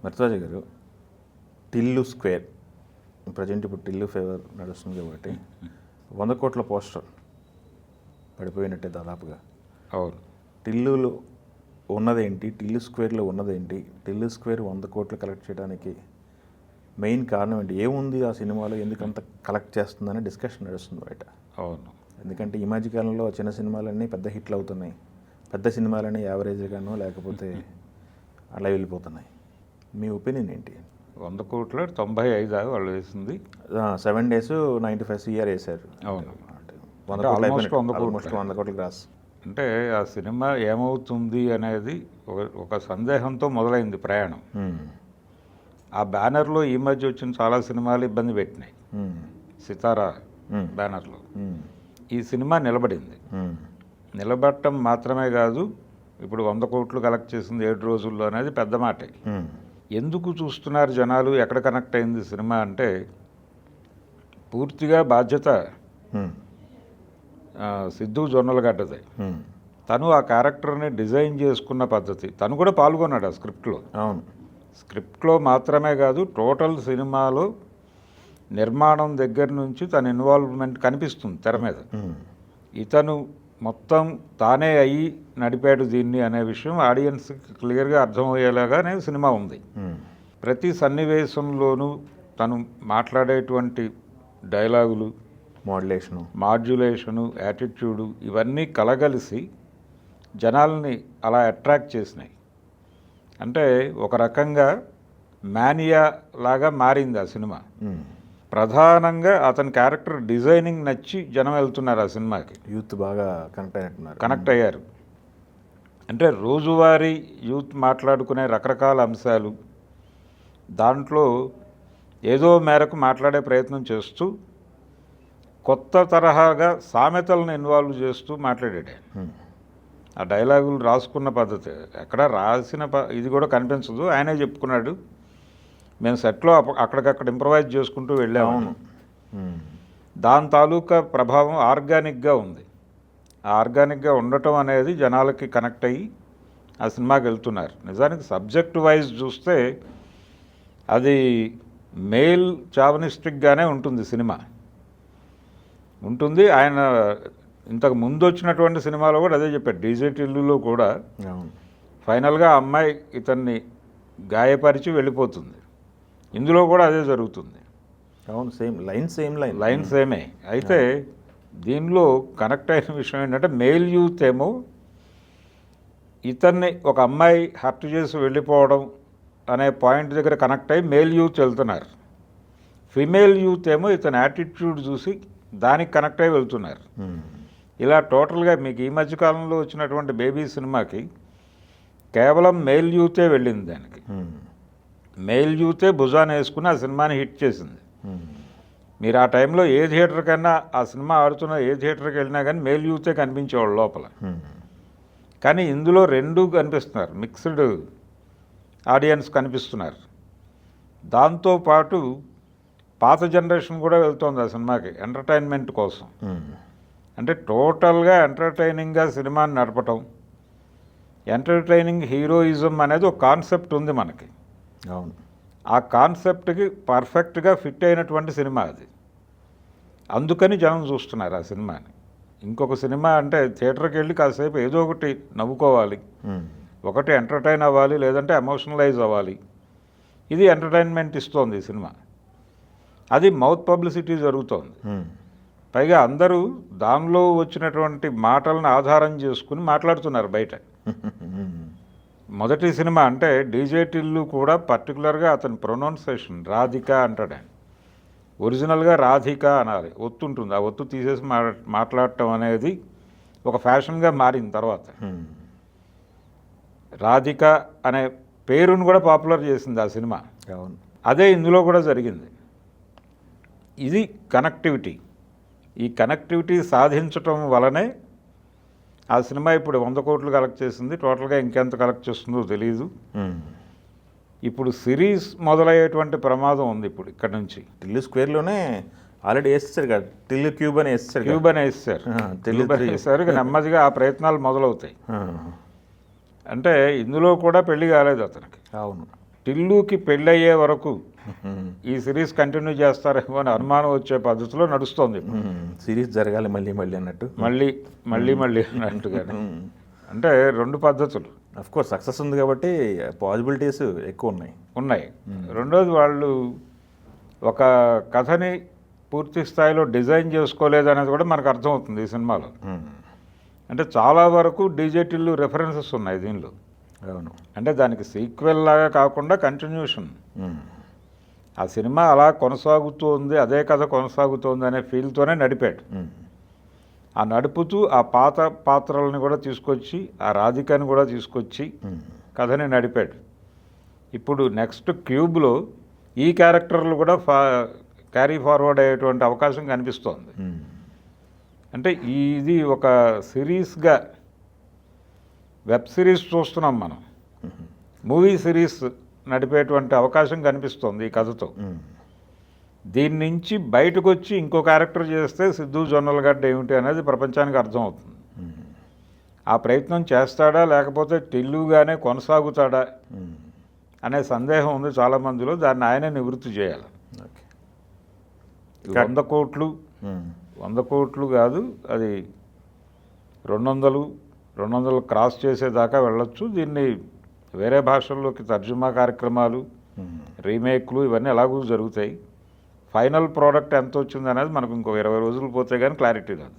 మర్తరాజు గారు, Tillu square present ఇప్పుడు Tillu favour నడుస్తుంది కాబట్టి 100 కోట్ల పోస్టర్ పడిపోయినట్టే దాదాపుగా. అవును. టిల్లులో ఉన్నదేంటి, టిల్లు స్క్వేర్లో ఉన్నదేంటి, టిల్లు స్క్వేర్ 100 కోట్లు కలెక్ట్ చేయడానికి మెయిన్ కారణం ఏంటి, ఏముంది ఆ సినిమాలో, ఎందుకంత కలెక్ట్ చేస్తుందని డిస్కషన్ నడుస్తుంది బయట. అవును. ఎందుకంటే ఈ మధ్యకాలంలో చిన్న సినిమాలన్నీ పెద్ద హిట్లు అవుతున్నాయి, పెద్ద సినిమాలన్నీ యావరేజ్గానో లేకపోతే అలా వెళ్ళిపోతున్నాయి. మీ ఒపీనియన్ ఏంటి? 100 కోట్ల 95 వాళ్ళు వేసింది. 7 days 95 CR వేశారు. అవును. 100 కోట్ల గ్రాస్. అంటే ఆ సినిమా ఏమవుతుంది అనేది ఒక సందేహంతో మొదలైంది ప్రయాణం. ఆ బ్యానర్లో ఈ మధ్య వచ్చిన చాలా సినిమాలు ఇబ్బంది పెట్టినాయి. సితారా బ్యానర్లో ఈ సినిమా నిలబడింది. నిలబడటం మాత్రమే కాదు, ఇప్పుడు 100 కోట్లు కలెక్ట్ చేసింది 7 రోజుల్లో అనేది పెద్ద మాటే. ఎందుకు చూస్తున్నారు జనాలు, ఎక్కడ కనెక్ట్ అయింది సినిమా అంటే, పూర్తిగా బాధ్యత సిద్ధు జొన్నలగడ్డదే. తను ఆ క్యారెక్టర్ని డిజైన్ చేసుకున్న పద్ధతి, తను కూడా పాల్గొన్నాడు ఆ స్క్రిప్ట్లో. అవును. స్క్రిప్ట్లో మాత్రమే కాదు, టోటల్ సినిమాలో నిర్మాణం దగ్గర నుంచి తన ఇన్వాల్వ్మెంట్ కనిపిస్తుంది తెర మీద. ఇతను మొత్తం తానే అయ్యి నడిపాడు దీన్ని అనే విషయం ఆడియన్స్కి క్లియర్గా అర్థమయ్యేలాగానే సినిమా ఉంది. ప్రతి సన్నివేశంలోనూ తను మాట్లాడేటువంటి డైలాగులు, మాడ్యులేషను, యాటిట్యూడు, ఇవన్నీ కలగలిసి జనాల్ని అలా అట్రాక్ట్ చేసినాయి. అంటే ఒక రకంగా మానియా లాగా మారింది ఆ సినిమా. ప్రధానంగా అతని క్యారెక్టర్ డిజైనింగ్ నచ్చి జనం వెళ్తున్నారు ఆ సినిమాకి. యూత్ బాగా కనెక్ట్ అయ్యారు. అంటే రోజువారీ యూత్ మాట్లాడుకునే రకరకాల అంశాలు దాంట్లో ఏదో మేరకు మాట్లాడే ప్రయత్నం చేస్తూ కొత్త తరహాగా సామెతలను ఇన్వాల్వ్ చేస్తూ మాట్లాడాడు. ఆ డైలాగులు రాసుకున్న పద్ధతి ఎక్కడ రాసిన ఇది కూడా కనిపించదు. ఆయనే చెప్పుకున్నాడు, మేము సెట్లో అక్కడికక్కడ ఇంప్రవైజ్ చేసుకుంటూ వెళ్ళాము. దాని తాలూకా ప్రభావం ఆర్గానిక్గా ఉంది. ఆ ఆర్గానిక్గా ఉండటం అనేది జనాలకి కనెక్ట్ అయ్యి ఆ సినిమాకి వెళ్తున్నారు. నిజానికి సబ్జెక్ట్ వైజ్ చూస్తే అది మేల్ చావనిస్టిక్గానే ఉంటుంది సినిమా. ఉంటుంది. ఆయన ఇంతకు ముందు వచ్చినటువంటి సినిమాలో కూడా అదే చెప్పాడు. డీజే టిల్లులో కూడా ఫైనల్గా అమ్మాయి ఇతన్ని గాయపరిచి వెళ్ళిపోతుంది. ఇందులో కూడా అదే జరుగుతుంది. అవును, సేమ్ లైన్ సేమే. అయితే దీనిలో కనెక్ట్ అయిన విషయం ఏంటంటే, మేల్ యూత్ ఏమో ఇతన్ని ఒక అమ్మాయి హర్ట్ చేసి వెళ్ళిపోవడం అనే పాయింట్ దగ్గర కనెక్ట్ అయ్యి మేల్ యూత్ వెళ్తున్నారు. ఫిమేల్ యూత్ ఏమో ఇతని యాటిట్యూడ్ చూసి దానికి కనెక్ట్ అయ్యి వెళ్తున్నారు. ఇలా టోటల్గా మీకు ఈ మధ్యకాలంలో వచ్చినటువంటి బేబీ సినిమాకి కేవలం మేల్ యూతే వెళ్ళింది. దానికి మేల్ యూతే భుజాన్ని వేసుకుని ఆ సినిమాని హిట్ చేసింది. మీరు ఆ టైంలో ఏ థియేటర్కైనా ఆ సినిమా ఆడుతున్న ఏ థియేటర్కి వెళ్ళినా కానీ మేల్ యూతే కనిపించేవాళ్ళు లోపల. కానీ ఇందులో రెండూ కనిపిస్తున్నారు, మిక్స్డ్ ఆడియన్స్ కనిపిస్తున్నారు. దాంతోపాటు పాత జనరేషన్ కూడా వెళ్తోంది ఆ సినిమాకి ఎంటర్టైన్మెంట్ కోసం. అంటే టోటల్గా ఎంటర్టైనింగ్గా సినిమాని నడపటం, ఎంటర్టైనింగ్ హీరోయిజం అనేది ఒక కాన్సెప్ట్ ఉంది మనకి. అవును. ఆ కాన్సెప్ట్కి పర్ఫెక్ట్గా ఫిట్ అయినటువంటి సినిమా అది. అందుకని జనం చూస్తున్నారు ఆ సినిమాని. ఇంకొక సినిమా అంటే థియేటర్కి వెళ్ళి కాసేపు ఏదో ఒకటి నవ్వుకోవాలి, ఒకటి ఎంటర్టైన్ అవ్వాలి, లేదంటే ఎమోషనలైజ్ అవ్వాలి. ఇది ఎంటర్టైన్మెంట్ ఇస్తోంది ఈ సినిమా. అది మౌత్ పబ్లిసిటీ జరుగుతోంది. పైగా అందరూ దానిలో వచ్చినటువంటి మాటలను ఆధారం చేసుకుని మాట్లాడుతున్నారు బయట. మొదటి సినిమా అంటే డీజే టిల్లు కూడా పర్టికులర్గా అతని ప్రొనౌన్సియేషన్ రాధిక అంటాడు. ఆయన ఒరిజినల్గా రాధిక అనాలి, ఒత్తు ఉంటుంది. ఆ ఒత్తు తీసేసి మాట్లాడటం అనేది ఒక ఫ్యాషన్గా మారింది. తర్వాత రాధిక అనే పేరును కూడా పాపులర్ చేసింది ఆ సినిమా. అదే ఇందులో కూడా జరిగింది. ఇది కనెక్టివిటీ. ఈ కనెక్టివిటీ సాధించటం వలనే ఆ సినిమా ఇప్పుడు 100 కోట్లు కలెక్ట్ చేసింది. టోటల్గా ఇంకెంత కలెక్ట్ చేస్తుందో తెలియదు. ఇప్పుడు సిరీస్ మొదలయ్యేటువంటి ప్రమాదం ఉంది ఇప్పుడు ఇక్కడ నుంచి. టిల్లు స్క్వేర్లోనే ఆల్రెడీ వేసేసారు కదా, టిల్లు క్యూబ్ అని వేసేసారు. నెమ్మదిగా ఆ ప్రయత్నాలు మొదలవుతాయి. అంటే ఇందులో కూడా పెళ్లి కాలేదు అతనికి. అవును. టిల్లుకి పెళ్ళయ్యే వరకు ఈ సిరీస్ కంటిన్యూ చేస్తారేమో అని అనుమానం వచ్చే పద్ధతిలో నడుస్తోంది. సిరీస్ జరగాలి మళ్ళీ మళ్ళీ అన్నట్టు. మళ్ళీ మళ్ళీ మళ్ళీ అన్నట్టుగానే. అంటే రెండు పద్ధతులు అఫ్ కోర్స్ సక్సెస్ ఉంది కాబట్టి పాసిబిలిటీస్ ఎక్కువ ఉన్నాయి. రెండోది వాళ్ళు ఒక కథని పూర్తి స్థాయిలో డిజైన్ చేసుకోలేదు అనేది కూడా మనకు అర్థమవుతుంది ఈ సినిమాలో. అంటే చాలా వరకు డీజే టిల్లు రెఫరెన్సెస్ ఉన్నాయి దీనిలో. అవును. అంటే దానికి సీక్వెల్ లాగా కాకుండా కంటిన్యూషన్. ఆ సినిమా అలా కొనసాగుతోంది, అదే కథ కొనసాగుతోంది అనే ఫీల్తోనే నడిపాడు. ఆ నడుపుతూ ఆ పాత పాత్రలను కూడా తీసుకొచ్చి, ఆ రాధికని కూడా తీసుకొచ్చి కథని నడిపాడు. ఇప్పుడు నెక్స్ట్ క్యూబ్లో ఈ క్యారెక్టర్లు కూడా క్యారీ ఫార్వర్డ్ అయ్యేటువంటి అవకాశం కనిపిస్తోంది. అంటే ఇది ఒక సిరీస్గా వెబ్ సిరీస్ చూస్తున్నాం మనం, మూవీ సిరీస్ నడిపేటువంటి అవకాశం కనిపిస్తోంది ఈ కథతో. దీని నుంచి బయటకు వచ్చి ఇంకో క్యారెక్టర్ చేస్తే సిద్ధు జొన్నలగడ్డ ఏమిటి అనేది ప్రపంచానికి అర్థమవుతుంది. ఆ ప్రయత్నం చేస్తాడా లేకపోతే టిల్లుగానే కొనసాగుతాడా అనే సందేహం ఉంది చాలామందిలో. దాన్ని ఆయనే నివృత్తి చేయాలి. 100 కోట్లు కాదు, అది 200 క్రాస్ చేసేదాకా వెళ్ళొచ్చు. దీన్ని వేరే భాషల్లోకి తర్జుమా కార్యక్రమాలు, రీమేక్లు ఇవన్నీ ఎలాగూ జరుగుతాయి. ఫైనల్ ప్రోడక్ట్ ఎంత వచ్చింది అనేది మనకు ఇంకో 20 రోజులు పోతే కానీ క్లారిటీ రాదు.